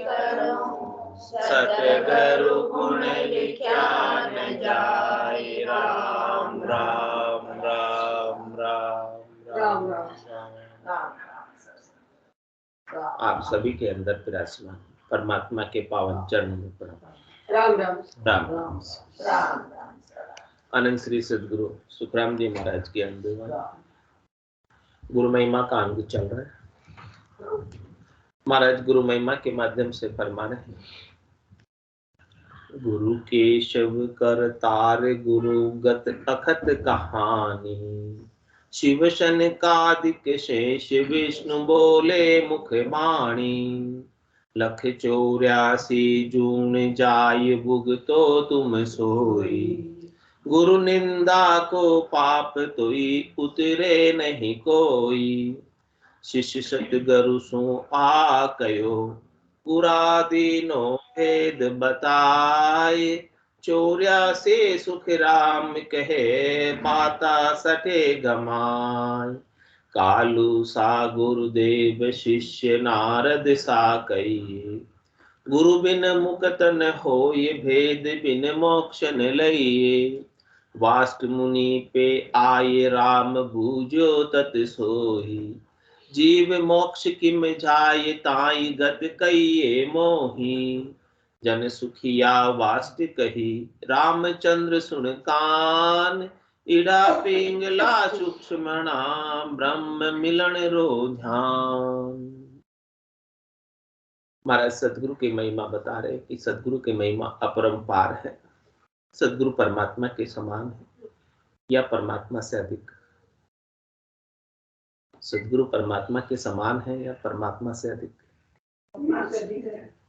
करो, सतगुरु गुण लिख्या न जाय। राम राम राम राम राम राम। आप सभी के अंदर विराजमान परमात्मा के पावन चरणों में प्रणाम। राम राम राम राम राम राम। अनंत श्री सदगुरु सुखराम जी महाराज के अंदर गुरु महिमा का अंग चल रहा है। महाराज गुरु महिमा के माध्यम से फरमा रहे हैं, गुरु केशव कर तार गुरु गत अखत कहानी। शिव शनकादिक शेष विष्णु बोले मुख बाणी। लख 84 जून जाय भुगतो तुम सोई। गुरु निंदा को पाप तोई उतरे नहीं कोई। शिष्य सतगुरु सु आ कयो पुरा दीनो भेद बताए। 84 सुख राम कहे पाता सठे गमाय। कालू सा गुरुदेव शिष्य नारद सा कही। गुरु बिन मुक्त न होय भेद बिन मोक्ष न लइए। वाष्ट मुनि पे आए राम बूझो तत सोई। जीव मोक्ष किम जाय ताई गत कहिए मोही। जन सुखिया वाष्ट कही रामचंद्र सुन कान। इड़ा पिंगला सूक्ष्मणा ब्रह्म मिलन रो ध्यान। महाराज सदगुरु की महिमा बता रहे कि सदगुरु की महिमा अपरंपार है। सदगुरु परमात्मा के समान है या परमात्मा से अधिक। सदगुरु परमात्मा के समान है या परमात्मा से अधिक?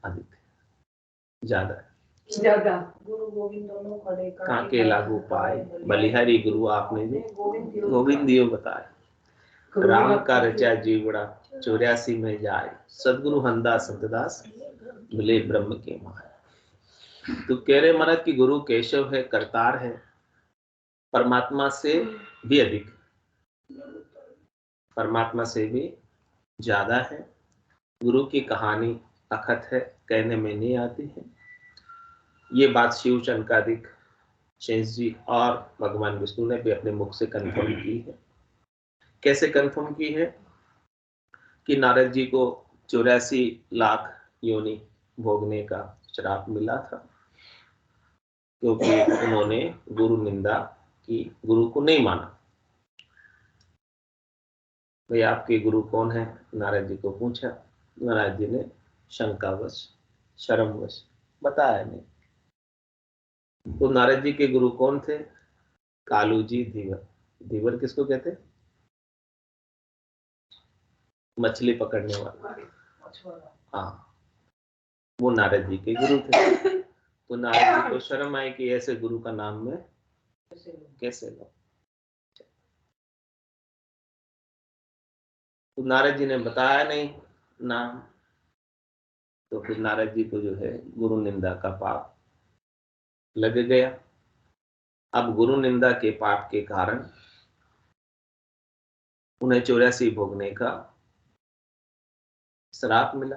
अधिक, ज्यादा ज्यादा। गुरु गोविंद दोनों खड़े काके लागू पाए। बलिहारी गुरु आपने भी गोविंद दियो बताए। राम का रचा जीवड़ा 84 में जाए। सदगुरु हंदा संतदास मिले ब्रह्म के माय। तो कह रहे महाराज कि गुरु केशव है, करतार है, परमात्मा से भी अधिक, परमात्मा से भी ज्यादा है। गुरु की कहानी अखत है, कहने में नहीं आती है। ये बात शिव शनकादिक शेष जी और भगवान विष्णु ने भी अपने मुख से कंफर्म की है। कैसे कंफर्म की है कि नारद जी को 84 लाख योनि भोगने का श्राप मिला था, क्योंकि उन्होंने गुरु निंदा की, गुरु को नहीं माना। भाई आपके गुरु कौन है? नारद जी को पूछा। नारद जी ने शंकावश शर्मवश बताया नहीं। तो नारद जी के गुरु कौन थे? कालू जी धीवर। धीवर किसको कहते? मछली पकड़ने वाला। हाँ, वो नारद जी के गुरु थे। तो नारद जी को शर्म आई कि ऐसे गुरु का नाम में कैसे लो। तो नारद जी ने बताया नहीं नाम। तो फिर नारद जी को जो है गुरु निंदा का पाप लग गया। अब गुरु निंदा के पाप के कारण उन्हें 84 भोगने का श्राप मिला।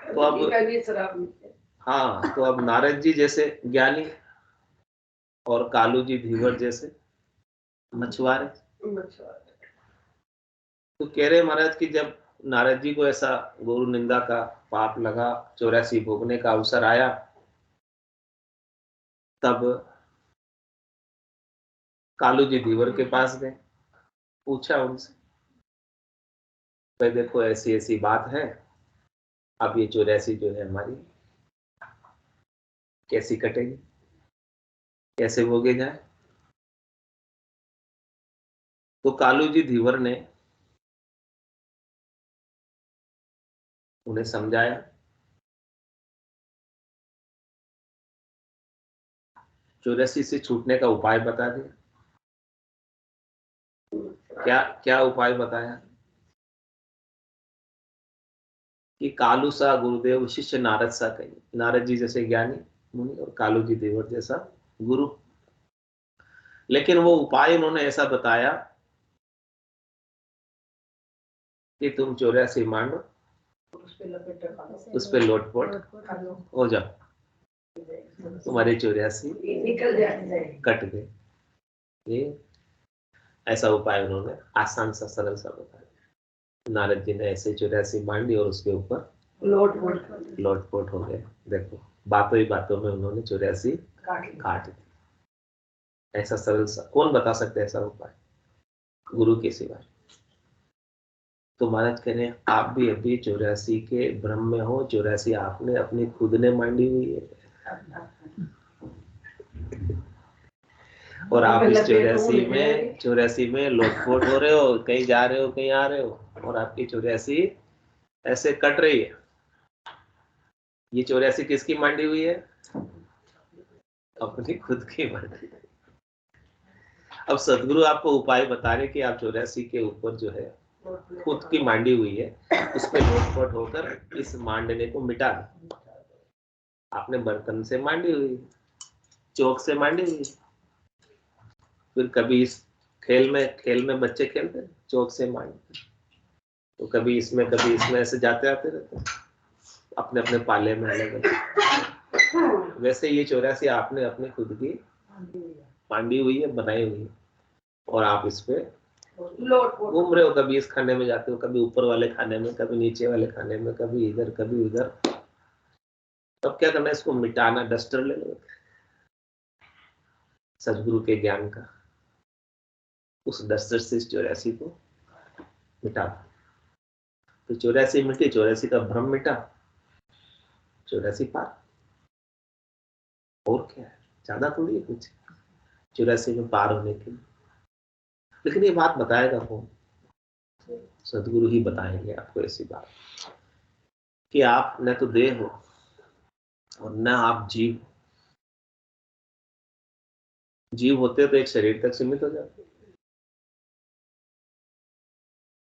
तो अब हाँ, तो अब नारद जी जैसे ज्ञानी और कालू जी धीवर जैसे मछुआरे। तो कह रहे महाराज कि जब नारद जी को ऐसा गुरु निंदा का पाप लगा, 84 भोगने का अवसर आया, तब कालू जी धीवर के पास गए, पूछा उनसे, भाई देखो ऐसी ऐसी बात है, अब ये 84 जो है हमारी कैसी कटेगी, कैसे भोगे जाए। तो कालू जी धीवर ने उन्हें समझाया। 84 से छूटने का उपाय बता दिया। क्या क्या उपाय बताया? कि कालू सा गुरुदेव शिष्य नारद सा कही। नारद जी जैसे ज्ञानी मुनि और कालू जी देवर जैसा गुरु। लेकिन वो उपाय उन्होंने ऐसा बताया कि तुम 84 मांडो उस पे लोटपोट हो जाओ, तुम्हारे 84 निकल जाए, कट गए। ये ऐसा उपाय उन्होंने आसान सा सरल सा बताया। नारद जी ने ऐसे 84 मांडी और उसके ऊपर लोटपोट हो गए। देखो बातों ही बातों में उन्होंने 84 काट दी। ऐसा सरल सा कौन बता सकते ऐसा उपाय गुरु के सिवा। तो महाराज कह रहे हैं आप भी अभी 84 के भ्रम में हो। 84 आपने अपनी खुद ने मांडी हुई है और आप इस 84 में लोटपोट हो रहे हो, कहीं जा रहे हो कहीं आ रहे हो, और आपकी 84 ऐसे कट रही है। ये 84 किसकी मांडी हुई है? अपनी खुद की मांडी। अब सदगुरु आपको उपाय बता रहे कि आप 84 के ऊपर जो है खुद की मांडी हुई है, उस पर लोटपोट होकर इस मांडने को मिटा दो। आपने बर्तन से मांडी हुई, चौक से मांडी हुई, फिर कभी इस खेल में बच्चे खेलते हैं चौक से मांडते, तो कभी इसमें ऐसे जाते आते रहते हैं अपने अपने पाले में अलग अलग। वैसे ये 84 आपने अपनी खुद की मांडी हुई है, बनाई हुई है, और आप इस पे घूम रहे हो। कभी इस खाने में जाते हो, कभी ऊपर वाले खाने में, कभी नीचे वाले खाने में, कभी इधर कभी उधर। तब क्या करना है? इसको मिटाना। डस्टर ले लो सदगुरु के ज्ञान का, उस डस्टर से इस 84 को मिटा। तो 84 मिटी, 84 का भ्रम मिटा, 84 पार। और क्या है? ज्यादा थोड़ी है कुछ 84 में पार होने के लिए। लेकिन ये बात बताएगा कौन? सदगुरु ही बताएंगे आपको ऐसी बात कि आप न तो देह हो और न आप जीव। जीव होते तो एक शरीर तक सीमित हो जाते।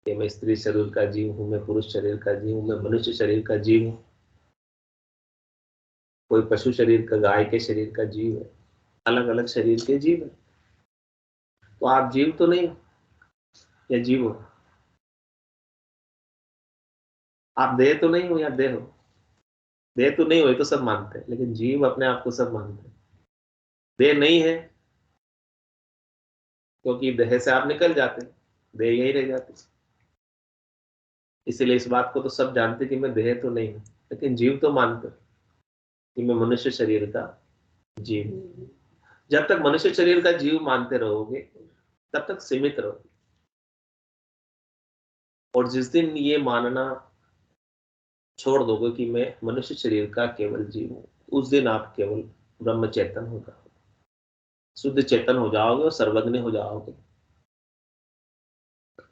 मैं स्त्री शरीर का जीव हूं, मैं पुरुष शरीर का जीव हूं, मैं मनुष्य शरीर का जीव हूं, कोई पशु शरीर का, गाय के शरीर का जीव है, अलग अलग शरीर के जीव है। तो आप जीव तो नहीं हो या जीव हो? आप देह तो नहीं हो या देह हो? देह तो नहीं हो तो सब मानते हैं, लेकिन जीव अपने आप को सब मानते हैं। देह नहीं है क्योंकि देह से आप निकल जाते, देह यही रह जाती। इसीलिए इस बात को तो सब जानते कि मैं देह तो नहीं हूं, लेकिन जीव तो मानते कि मैं मनुष्य शरीर का जीव। जब तक मनुष्य शरीर का जीव मानते रहोगे तब तक सीमित रहोगे, और जिस दिन ये मानना छोड़ दोगे कि मैं मनुष्य शरीर का केवल जीव हूं, उस दिन आप केवल ब्रह्म चेतन हो जाओगे, शुद्ध चेतन हो जाओगे और सर्वज्ञ हो जाओगे।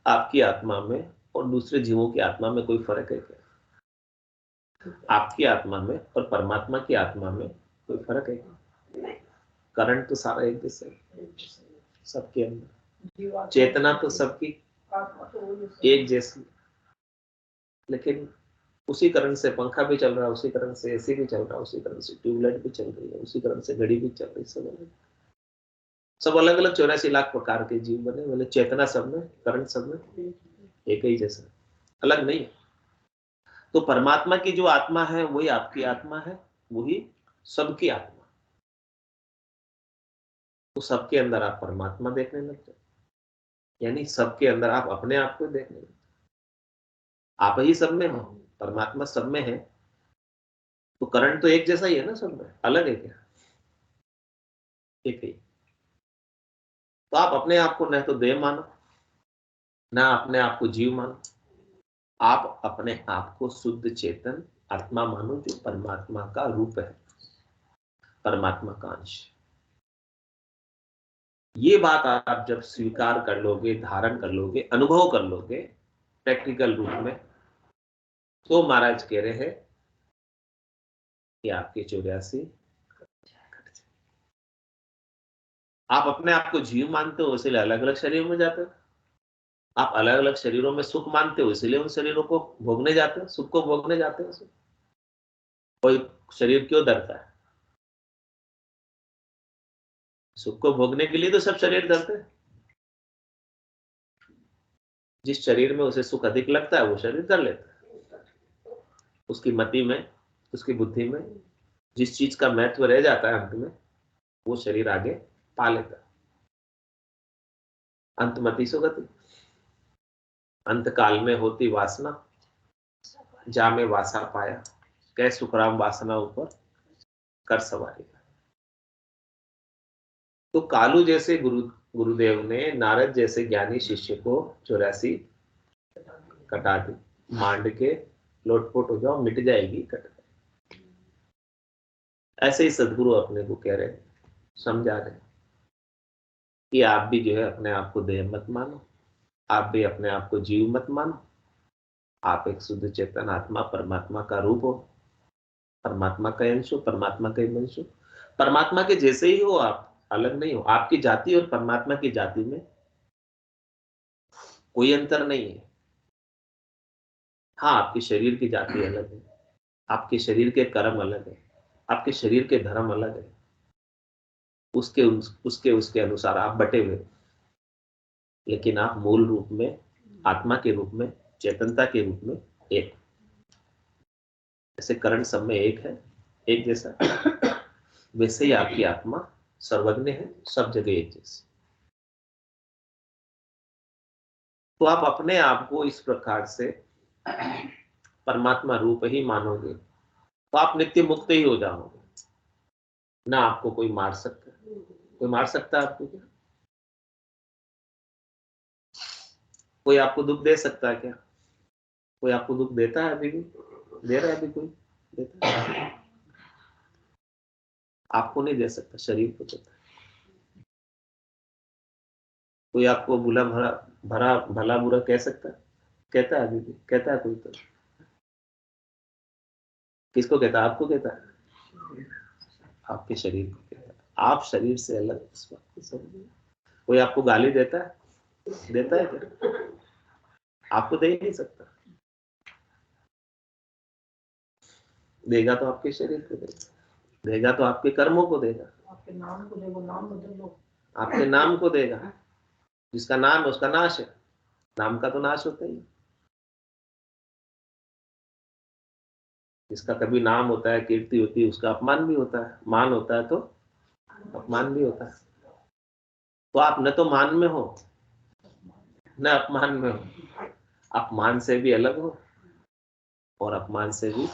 आपकी आत्मा में और दूसरे जीवों की आत्मा में कोई फर्क है क्या? आपकी आत्मा में और परमात्मा की आत्मा में कोई फर्क है क्या? करंट तो सारा एक जैसे सबके अंदर, चेतना तो सबकी एक जैसी, लेकिन उसी करंट से पंखा भी चल रहा है, उसी करंट से एसी भी चल रहा है, उसी करंट से ट्यूबलाइट भी चल रही है, उसी करंट से घड़ी भी चल रही है। सब अलग अलग 84 लाख प्रकार के जीव बने, मतलब चेतना सब में, करंट सब में एक ही जैसा, अलग नहीं है। तो परमात्मा की जो आत्मा है वही आपकी आत्मा है, वही सबकी आत्मा। तो सबके अंदर आप परमात्मा देखने लगते, यानी सबके अंदर आप अपने आप को देखने लगते। आप ही सब में हो, परमात्मा सब में है, तो करंट तो एक जैसा ही है ना सब में, अलग है क्या? एक ही। तो आप अपने आप को न तो देह मानो, ना अपने आप को जीव मानो, आप अपने आप को शुद्ध चेतन आत्मा मानो, जो परमात्मा का रूप है, परमात्मा का अंश। ये बात आप जब स्वीकार कर लोगे, धारण कर लोगे, अनुभव कर लोगे प्रैक्टिकल रूप में, तो महाराज कह रहे हैं कि आपके 84 आप अपने आप को जीव मानते हो, इसलिए अलग अलग शरीर में जाते हो। आप अलग अलग शरीरों में सुख मानते हो, इसलिए उन शरीरों को भोगने जाते हो, सुख को भोगने जाते हो। कोई शरीर क्यों डरता है? सुख को भोगने के लिए तो सब शरीर डरते हैं। जिस शरीर में उसे सुख अधिक लगता है वो शरीर डर लेता है। उसकी मति में, उसकी बुद्धि में जिस चीज का महत्व रह जाता है अंत में, वो शरीर आगे पा लेता है। अंतमति सुगति, अंत काल में होती वासना, जा में वासा पाया, कै सुखराम वासना ऊपर कर सवारी। तो कालू जैसे गुरुदेव ने नारद जैसे ज्ञानी शिष्य को 84 कटा दी, मांड के लोटपोट हो जाओ, मिट जाएगी, कट। ऐसे ही सदगुरु अपने को कह रहे हैं, समझा रहे हैं कि आप भी जो है अपने आप को देह मत मानो, आप भी अपने आप को जीव मत मानो। आप एक शुद्ध चेतन आत्मा परमात्मा का रूप हो, परमात्मा का अंश हो, परमात्मा का वंश हो, परमात्मा के जैसे ही हो आप, अलग नहीं हो। आपकी जाति और परमात्मा की जाति में कोई अंतर नहीं है। हाँ, आपके शरीर की जाति अलग है, आपके शरीर के कर्म अलग है, आपके शरीर के धर्म अलग है, उसके अनुसार आप बटे हुए, लेकिन आप मूल रूप में, आत्मा के रूप में, चेतनता के रूप में एक। जैसे करण सब में एक है, एक जैसा, वैसे ही आपकी आत्मा सर्वज्ञ है, सब जगह एक जैसी। तो आप अपने आप को इस प्रकार से परमात्मा रूप ही मानोगे तो आप नित्य मुक्त ही हो जाओगे। ना आपको कोई मार सकता, कोई मार सकता है आपको क्या? कोई आपको दुख दे सकता है क्या? कोई आपको दुख देता है अभी भी? दे रहा है अभी कोई? देता है? आपको नहीं दे सकता, शरीर को देता है। कोई आपको बुला भरा भरा भला बुरा कह सकता है? कहता है अभी भी? कहता है कोई? तो किसको कहता है? आपको कहता है? आपके शरीर को कहता है। आप शरीर से अलग, इस बात को समझिए। कोई आपको गाली देता है? देता है क्या? आपको दे ही नहीं सकता। देगा तो आपके शरीर को देगा, देगा तो आपके कर्मों को देगा, आपके नाम को देगा, नाम बदल लो, आपके नाम को देगा। जिसका नाम है उसका नाश है, नाम का तो नाश होता ही। जिसका कभी नाम होता है, कीर्ति होती है, उसका अपमान भी होता है, मान होता है तो अपमान भी होता है। तो आप न तो मान में हो न अपमान में हो, अपमान से भी अलग हो और अपमान से भी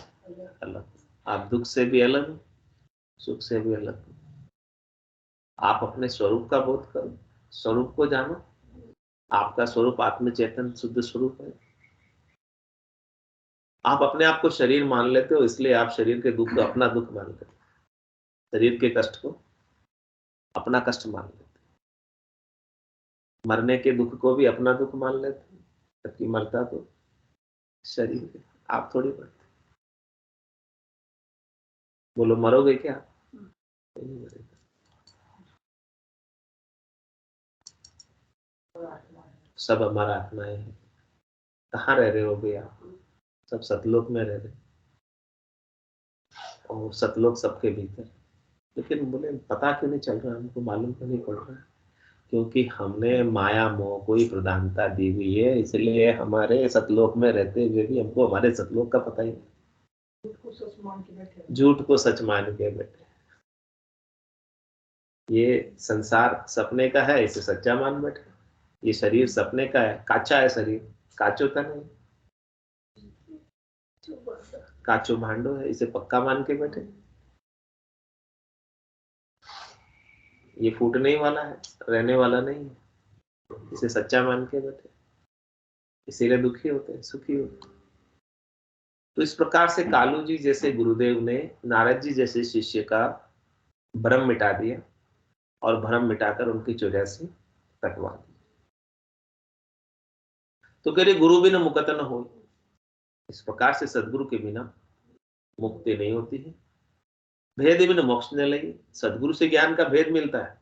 अलग हो। आप दुख से भी अलग हो, सुख से भी अलग हो। आप अपने स्वरूप का बोध करो, स्वरूप को जानो। आपका स्वरूप आत्म चेतन शुद्ध स्वरूप है। आप अपने आप को शरीर मान लेते हो, इसलिए आप शरीर के दुख को अपना दुख मानते हो, शरीर के कष्ट को अपना कष्ट मान लेते हो, मरने के दुख को भी अपना दुख मान लेते हो, जबकि मरता तो शरीर है, आप थोड़ी मरते। बोलो मरोगे क्या? नहीं मरेगा। सब हमारा आत्माएं हैं। कहाँ रह रहे हो भैया? सब सतलोक में रह रहे, और सतलोक सबके भीतर। लेकिन बोले पता क्यों नहीं चल रहा, हमको मालूम क्यों नहीं पड़ रहा? क्योंकि हमने माया मोह को ही प्रधानता दी हुई है, इसलिए हमारे सतलोक में रहते हुए भी हमको हमारे सतलोक का पता ही नहीं। झूठ को सच मान के बैठे। ये संसार सपने का है, इसे सच्चा मान बैठे। ये शरीर सपने का है, काचा है शरीर, काचो का नहीं, काचो भांडो है, इसे पक्का मान के बैठे। ये फूटने ही वाला है, रहने वाला नहीं है, इसे सच्चा मान के बैठे। इसीलिए दुखी होते हैं, सुखी होते हैं। तो इस प्रकार से कालू जी जैसे गुरुदेव ने नारद जी जैसे शिष्य का भ्रम मिटा दिया और भ्रम मिटाकर उनकी 84 कटवा दी। तो कह रहे गुरु बिना मुक्त न हो। इस प्रकार से सदगुरु के बिना मुक्ति नहीं होती है। भेद बिना मोक्ष न लगे। सदगुरु से ज्ञान का भेद मिलता है,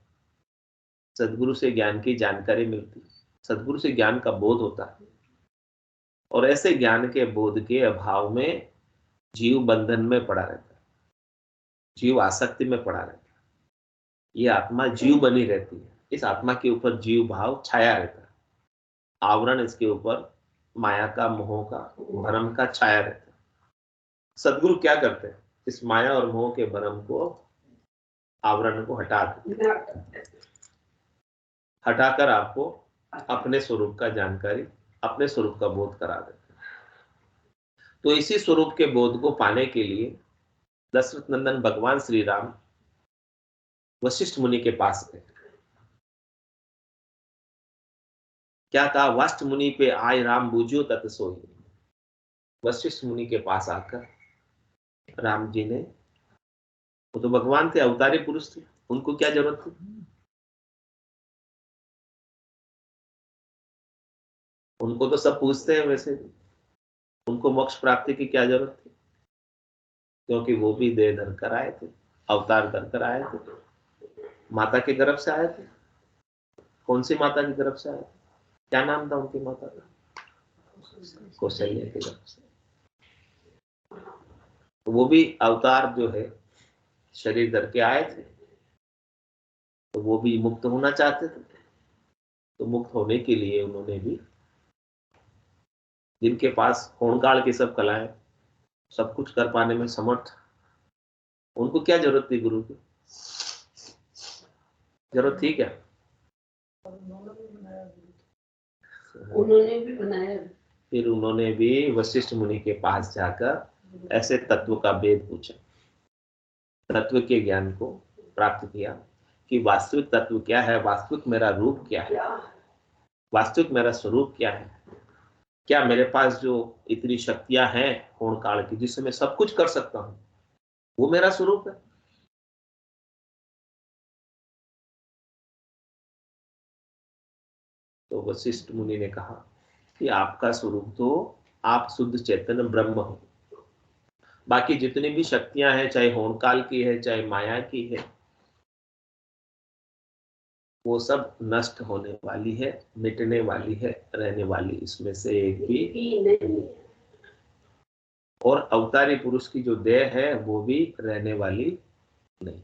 सदगुरु से ज्ञान की जानकारी मिलती है, सदगुरु से ज्ञान का बोध होता है। और ऐसे ज्ञान के बोध के अभाव में जीव बंधन में पड़ा रहता है, जीव आसक्ति में पड़ा रहता है। ये आत्मा जीव बनी रहती है, इस आत्मा के ऊपर जीव भाव छाया रहता है, आवरण इसके ऊपर माया का, मोह का, भ्रम का छाया रहता है। सदगुरु क्या करते हैं? इस माया और मोह के भ्रम को, आवरण को हटा देते, हटाकर आपको अपने स्वरूप का जानकारी, अपने स्वरूप का बोध करा देते हैं। तो इसी स्वरूप के बोध को पाने के लिए दशरथ नंदन भगवान श्री राम वशिष्ठ मुनि के पास गए। क्या कहा? वशिष्ठ मुनि पे आय राम बूझो तत सोई। वशिष्ठ मुनि के पास आकर राम जी ने, वो तो भगवान थे, अवतारी पुरुष थे, उनको क्या जरूरत थी? उनको तो सब पूछते हैं वैसे भी, उनको मोक्ष प्राप्ति की क्या जरूरत थी? क्योंकि वो भी देह धर कर आए थे, अवतार धर कर आए थे, माता के गर्भ से आए थे। कौन सी माता के गर्भ से आए थे? क्या नाम था उनकी माता का? कौशल्या के गर्भ से। तो वो भी अवतार जो है शरीर धर के आए थे, तो वो भी मुक्त होना चाहते थे। तो मुक्त होने के लिए उन्होंने भी, जिनके पास होनकाल की सब कलाएं, सब कुछ कर पाने में समर्थ, उनको क्या जरूरत थी गुरु की? जरूरत थी क्या? उन्होंने भी बनाया। फिर उन्होंने भी वशिष्ठ मुनि के पास जाकर ऐसे तत्व का भेद पूछा, तत्व के ज्ञान को प्राप्त किया कि वास्तविक तत्व क्या है, वास्तविक मेरा रूप क्या है, वास्तविक मेरा स्वरूप क्या है, क्या मेरे पास जो इतनी शक्तियां हैं होण काल की, जिससे मैं सब कुछ कर सकता हूं, वो मेरा स्वरूप है? तो वशिष्ठ मुनि ने कहा कि आपका स्वरूप तो आप शुद्ध चैतन्य ब्रह्म हो, बाकी जितनी भी शक्तियां हैं, चाहे होनकाल की है, चाहे माया की है, वो सब नष्ट होने वाली है, मिटने वाली है, रहने वाली इसमें से एक भी नहीं। और अवतारी पुरुष की जो देह है वो भी रहने वाली नहीं,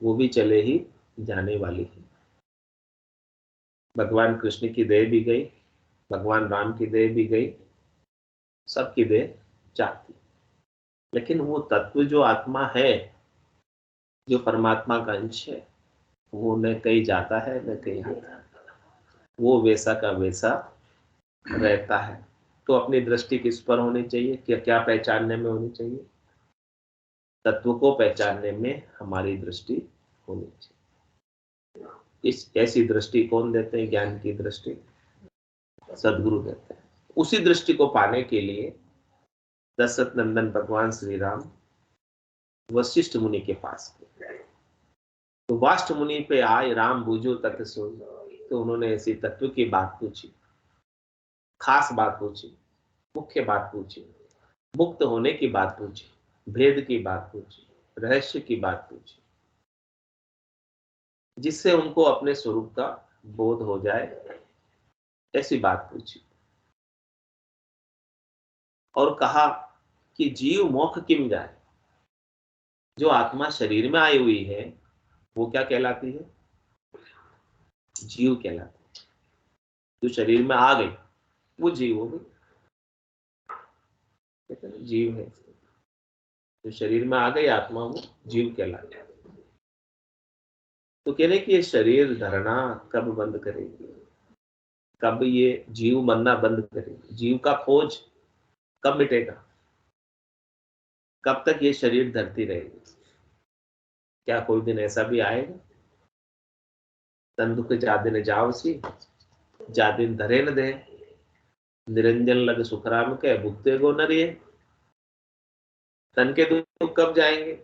वो भी चले ही जाने वाली है। भगवान कृष्ण की देह भी गई, भगवान राम की देह भी गई, सबकी देह जाती, लेकिन वो तत्व जो आत्मा है, जो परमात्मा का अंश है, वो न कहीं जाता है न कहीं आता है, वो वैसा का वैसा रहता है। तो अपनी दृष्टि किस पर होनी चाहिए? क्या क्या पहचानने में होनी चाहिए? तत्व को पहचानने में हमारी दृष्टि होनी चाहिए। इस ऐसी दृष्टि कौन देते हैं? ज्ञान की दृष्टि सदगुरु देते हैं। उसी दृष्टि को पाने के लिए दशरथ नंदन भगवान श्री राम वशिष्ठ मुनि के पास गए। तो वशिष्ठ मुनि पे आए राम बूझो तत सोई। तो उन्होंने ऐसी तत्व की बात पूछी, खास बात पूछी, मुख्य बात पूछी, मुक्त होने की बात पूछी, भेद की बात पूछी, रहस्य की बात पूछी, जिससे उनको अपने स्वरूप का बोध हो जाए, ऐसी बात पूछी। और कहा कि जीव मोक्ष किम जाए। जो आत्मा शरीर में आई हुई है वो क्या कहलाती है? जीव कहलाती है। जो शरीर में आ गई वो जीव हो गई, जीव है। जो शरीर में आ गई आत्मा वो जीव कहलाती है। तो कहने कि ये शरीर धरना कब बंद करेगी, कब ये जीव मरना बंद करेगी, जीव का खोज कब मिटेगा, कब तक ये शरीर धरती रहेगी? क्या कोई दिन ऐसा भी आएगा? तन दुख जा दिन जावसी, जा दिन धरे न दे, निरंजन लग सुखराम के भुगते गो नरिये। तन के दुख कब जाएंगे?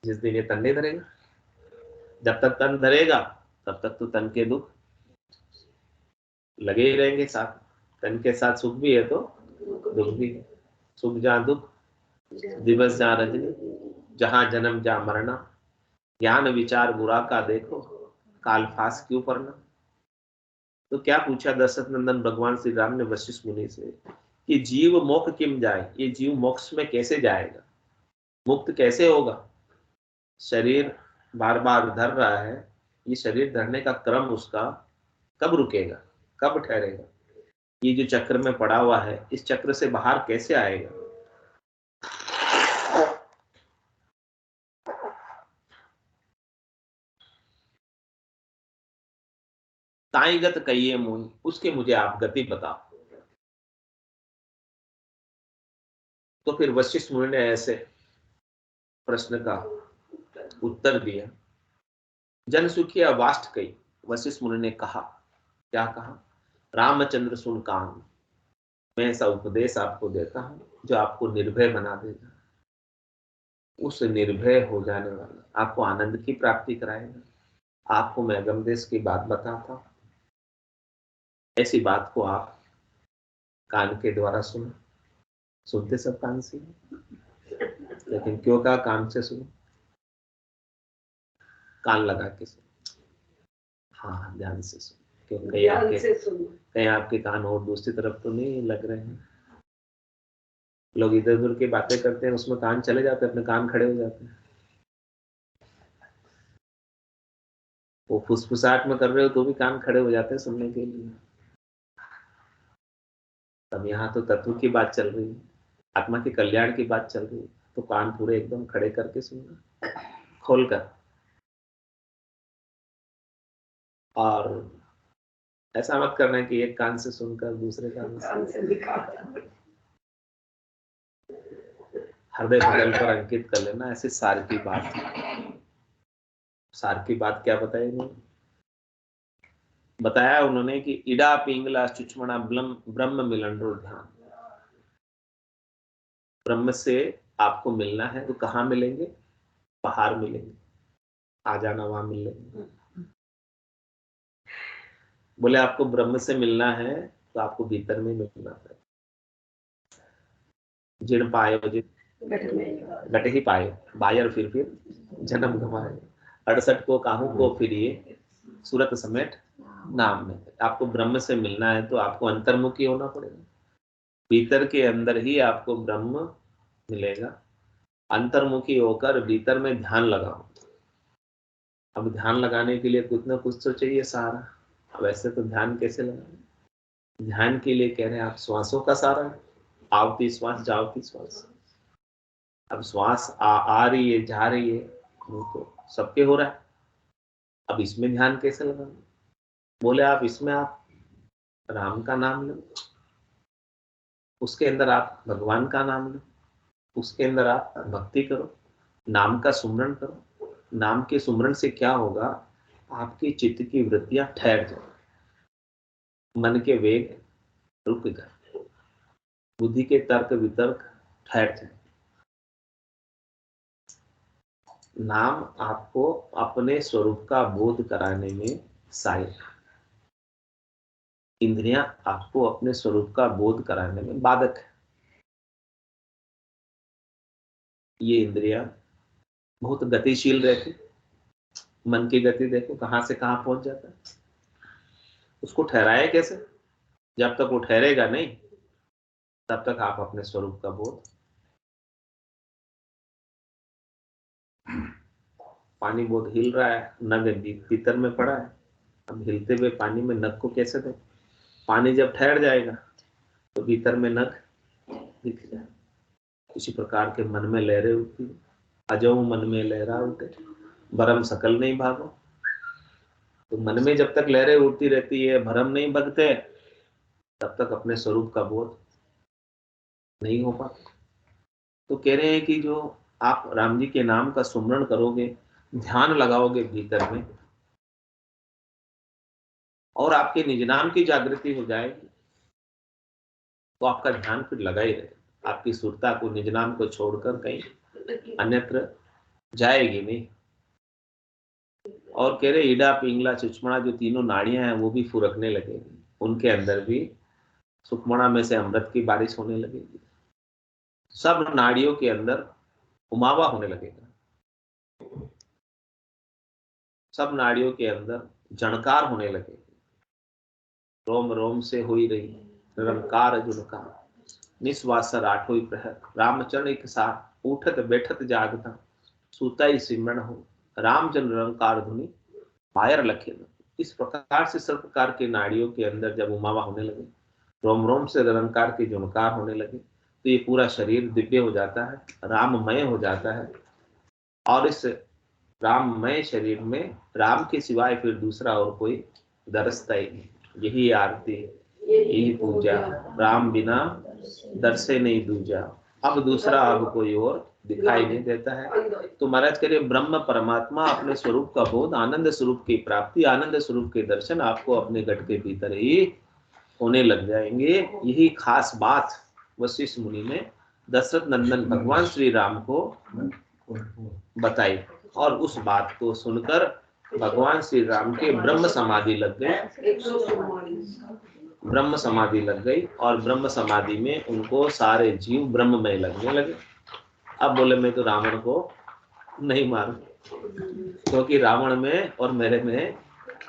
जिस दिन ये तन नहीं धरेगा। जब तक तन धरेगा तब तक तो तन के दुख लगे ही रहेंगे साथ। तन के साथ सुख भी है तो दुख भी है। सुख जहाँ दुख, दिवस जहाँ रजनी, जहाँ जन्म जहाँ मरना, ज्ञान विचार बुरा का देखो, काल फास क्यों पड़ना। तो क्या पूछा दशरथ नंदन भगवान श्री राम ने वशिष्ठ मुनि से कि जीव मोक्ष किम जाए, ये जीव मोक्ष में कैसे जाएगा, मुक्त कैसे होगा? शरीर बार बार धर रहा है, ये शरीर धरने का क्रम उसका कब रुकेगा, कब ठहरेगा? ये जो चक्र में पड़ा हुआ है, इस चक्र से बाहर कैसे आएगा? ताई गत कहिए मुनि, उसके मुझे आप गति बताओ। तो फिर वशिष्ठ मुनि ने ऐसे प्रश्न का उत्तर दिया। जन सुखिया वाष्ट कही। वशिष्ठ मुनि ने कहा, क्या कहा? रामचंद्र सुन कान, मैं ऐसा उपदेश आपको देता हूं जो आपको निर्भय बना देगा। उस निर्भय हो जाने वाला आपको आनंद की प्राप्ति कराएगा। आपको मैं अगम देश की बात बताता हूं, ऐसी बात को आप कान के द्वारा सुनो। सुनते सब कान से, लेकिन क्यों कहा कान से सुनो? कान लगा के सुनो। हाँ, ध्यान से सुनो। क्यों? कहीं आपके कान और दूसरी तरफ तो नहीं लग रहे हैं? लोग इधर उधर की बातें करते हैं, उसमें कान चले जाते हैं, अपने कान खड़े हो जाते हैं। वो फुसफुसाहट में कर रहे हो तो भी कान खड़े हो जाते हैं सुनने के लिए। तब यहाँ तो तत्व की बात चल रही है, आत्मा के कल्याण की बात चल रही है, तो कान पूरे एकदम खड़े करके सुनना, खोलकर। और ऐसा मत करना है कि एक कान से सुनकर दूसरे कान से हृदय पटल पर अंकित कर लेना। ऐसे सार की बात, सार की बात क्या बताई उन्होंने? बताया उन्होंने कि इडा पिंगला सुचमणा ब्रह्म मिलन ध्यान। ब्रह्म से आपको मिलना है तो कहाँ मिलेंगे? बाहर मिलेंगे, आ जाना, वहां मिल लेंगे। बोले आपको ब्रह्म से मिलना है तो आपको भीतर में मिलना है। जिन पायो जिन घट ही पाए, बायर फिर जन्म गवाए। 68 को काहू को फिर ये सूरत समेट नाम में। आपको ब्रह्म से मिलना है तो आपको अंतर्मुखी होना पड़ेगा। भीतर के अंदर ही आपको ब्रह्म मिलेगा। अंतर्मुखी होकर भीतर में ध्यान लगाओ। अब ध्यान लगाने के लिए कुछ ना कुछ तो चाहिए सहारा। वैसे तो ध्यान कैसे लगाए? ध्यान के लिए कह रहे हैं आप श्वासों का सहारा। आवती श्वास, जावती श्वास। अब श्वास आ रही है, जा रही है, वो तो सबके हो रहा है। अब इसमें ध्यान कैसे लगाना? बोले आप इसमें आप राम का नाम लो, उसके अंदर आप भगवान का नाम लो, उसके अंदर आप भक्ति करो, नाम का सुमरण करो। नाम के सुमरण से क्या होगा? आपकी चित्त की वृत्तियां ठहर जाए, मन के वेग रुक जाए, बुद्धि के तर्क वितर्क ठहर जाए। नाम आपको अपने स्वरूप का बोध कराने में सहायक, इंद्रियां आपको अपने स्वरूप का बोध कराने में बाधक है। ये इंद्रियां बहुत गतिशील रहती। मन की गति देखो कहां से कहां पहुंच जाता है। उसको ठहराए कैसे? जब तक वो ठहरेगा नहीं तब तक आप अपने स्वरूप का बोध। पानी बहुत हिल रहा है, नग भीतर में पड़ा है। अब हिलते हुए पानी में नग को कैसे दे? पानी जब ठहर जाएगा तो भीतर में नग दिख जाए। किसी प्रकार के मन में लहरें उठती, अजो मन में लहरा उठे, भरम सकल नहीं भागो। तो मन में जब तक लहरें उठती रहती है, भरम नहीं भगते, तब तक अपने स्वरूप का बोध नहीं हो पाता। तो कह रहे हैं कि जो आप राम जी के नाम का सुमरण करोगे, ध्यान लगाओगे भीतर में, और आपके निज नाम की जागृति हो जाएगी, तो आपका ध्यान फिर लगा ही रहेगा। आपकी सुरता को निज नाम को छोड़कर कहीं अन्यत्र जाएगी नहीं। और कह रहे ईडा पिंगला सुषमणा, जो तीनों नाड़ियां हैं वो भी फुरकने लगेगी। उनके अंदर भी सुषमणा में से अमृत की बारिश होने लगेगी। सब नाड़ियों के अंदर उमावा होने लगेगा। सब नाड़ियों के अंदर जणकार होने लगेगी। रोम रोम से हुई रही निरंकार जुनकार, निस्वासर आठों प्रहर, रामचरण एक साथ उठत बैठत जागता, सूता ही सिमरण हो, रामचंद्र निरंकार धुनि फायर लखे। इस प्रकार से सब प्रकार के नाड़ियों के अंदर जब उमावा होने लगे, रोम रोम से निरंकार के जुनकार होने लगे, तो ये पूरा शरीर दिव्य हो जाता है, राममय हो जाता है। और इस राममय शरीर में राम के सिवाय फिर दूसरा और कोई दरसता यही आरती यही पूजा, राम बिना दरसे नहीं दूजा। अब दूसरा अब कोई और दिखाई नहीं देता है। तो महाराज कह रहे ब्रह्म परमात्मा अपने स्वरूप का बोध, आनंद स्वरूप की प्राप्ति, आनंद स्वरूप के दर्शन आपको अपने घट के भीतर ही होने लग जाएंगे। यही खास बात वशिष्ठ मुनि ने दशरथ नंदन भगवान श्री राम को बताई, और उस बात को सुनकर भगवान श्री राम के ब्रह्म समाधि लग गई, ब्रह्म समाधि लग गई, और ब्रह्म समाधि में उनको सारे जीव ब्रह्ममय लगने लगे। अब बोले मैं तो रावण को नहीं मारूं, क्योंकि रावण में और मेरे में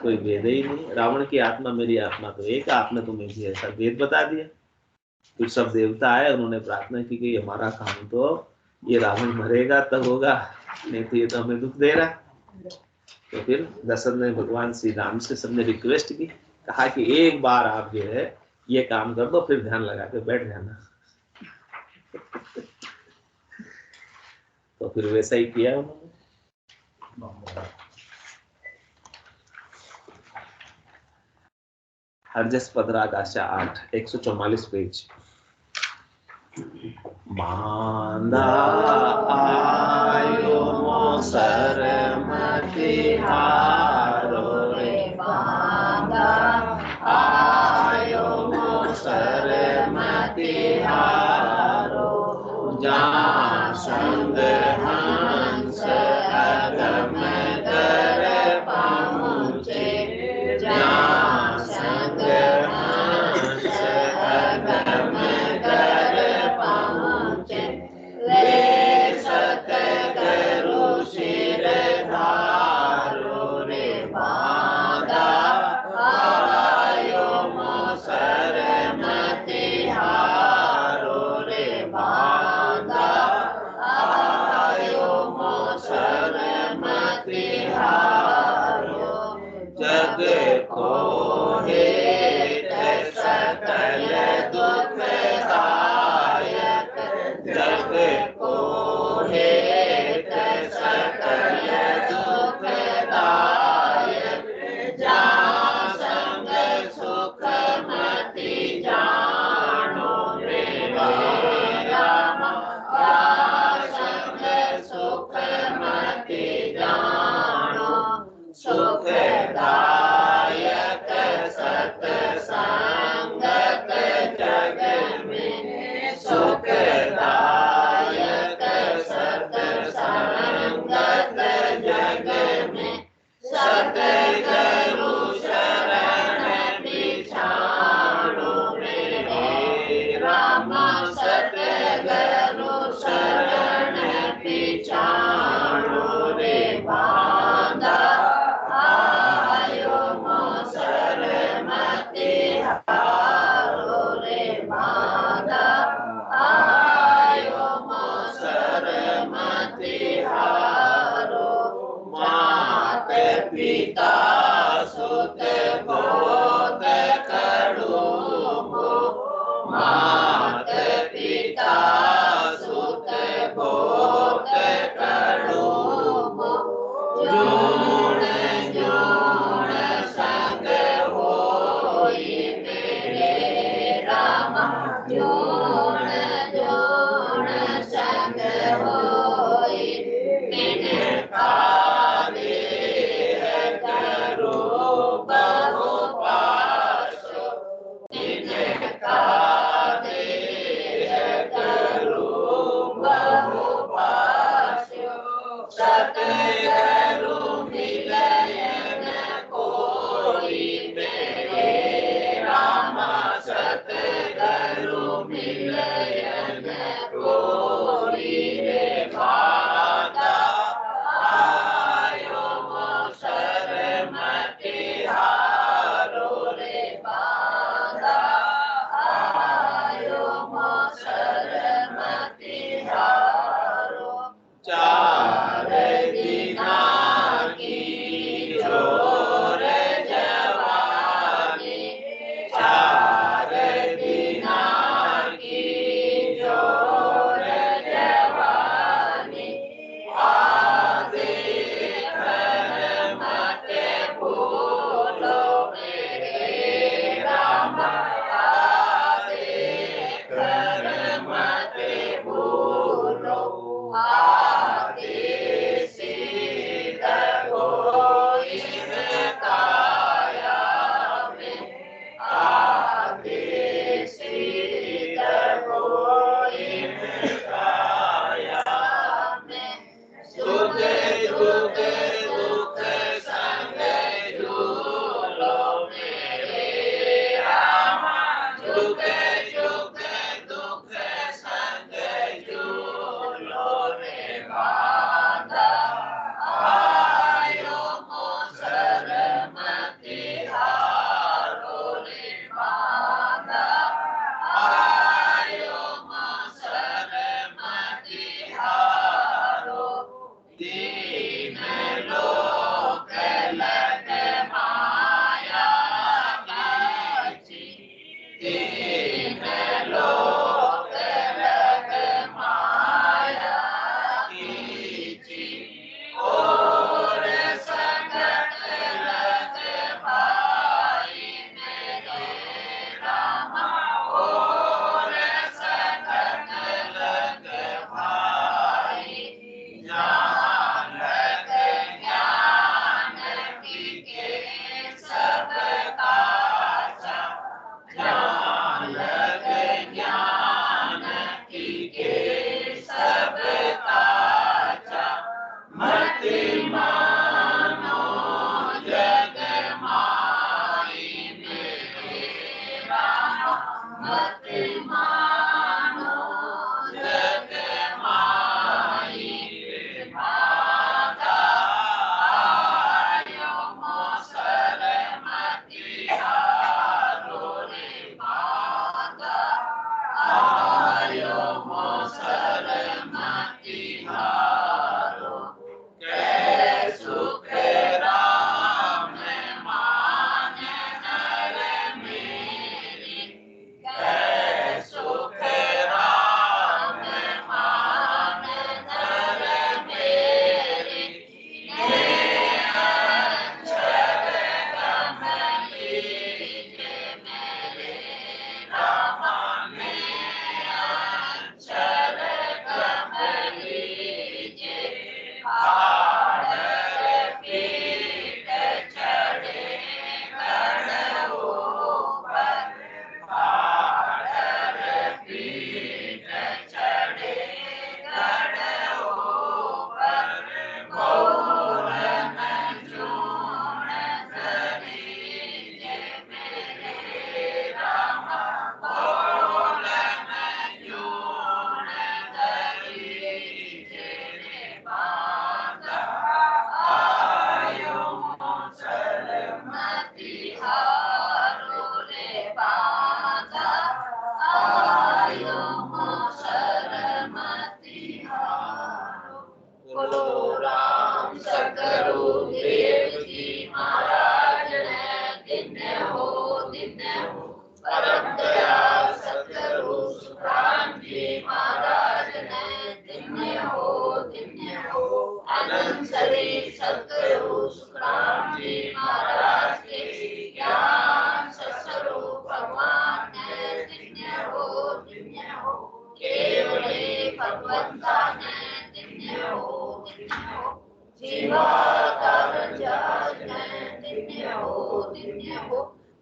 कोई भेद ही नहीं। रावण की आत्मा मेरी आत्मा तो एक, आपने तो मुझे ऐसा भेद बता दिया। फिर सब देवता आए, उन्होंने प्रार्थना की कि हमारा काम तो ये रावण मरेगा तब होगा, नहीं तो ये तो हमें दुख दे रहा। तो फिर दशरथ ने भगवान श्री राम से सबने रिक्वेस्ट की, कहा कि एक बार आप जो है ये काम कर दो, फिर ध्यान लगा के बैठ जाना। तो फिर वैसा ही किया उन्होंने। हरजस पदराग आशा 8 144 पेज। बांधा आयो मोसर मति हारो रे, बांधा आयो मोसर मति हारो, जहाँ संग हंस अगम कर पहुँचे, जहाँ संग हंस अगम कर पहुँचे, ले सत करु शिर धारो रे, बांधा आयो मोसर मति हारो रे, बांधा आयो मोसर मति हारो, जग को हेत सकल दुख दायक, जग को हेत सकल दुख दायक, जहाँ संग सुख मति जानो रे राम, जहाँ संग सुख मति जानो, सुख दायक सत्संगत जग में, सुख दायक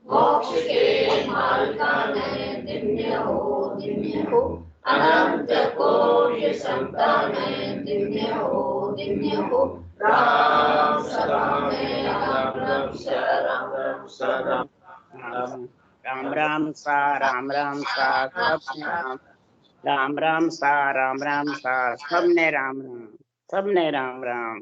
मोक्ष के मार्ग में दिव्य हो अनंत कोटि संतान दिव्य हो राम सदा में राम शरण राम राम सा राम राम सा सबने राम राम सा राम राम सा सबने राम राम सबने राम राम।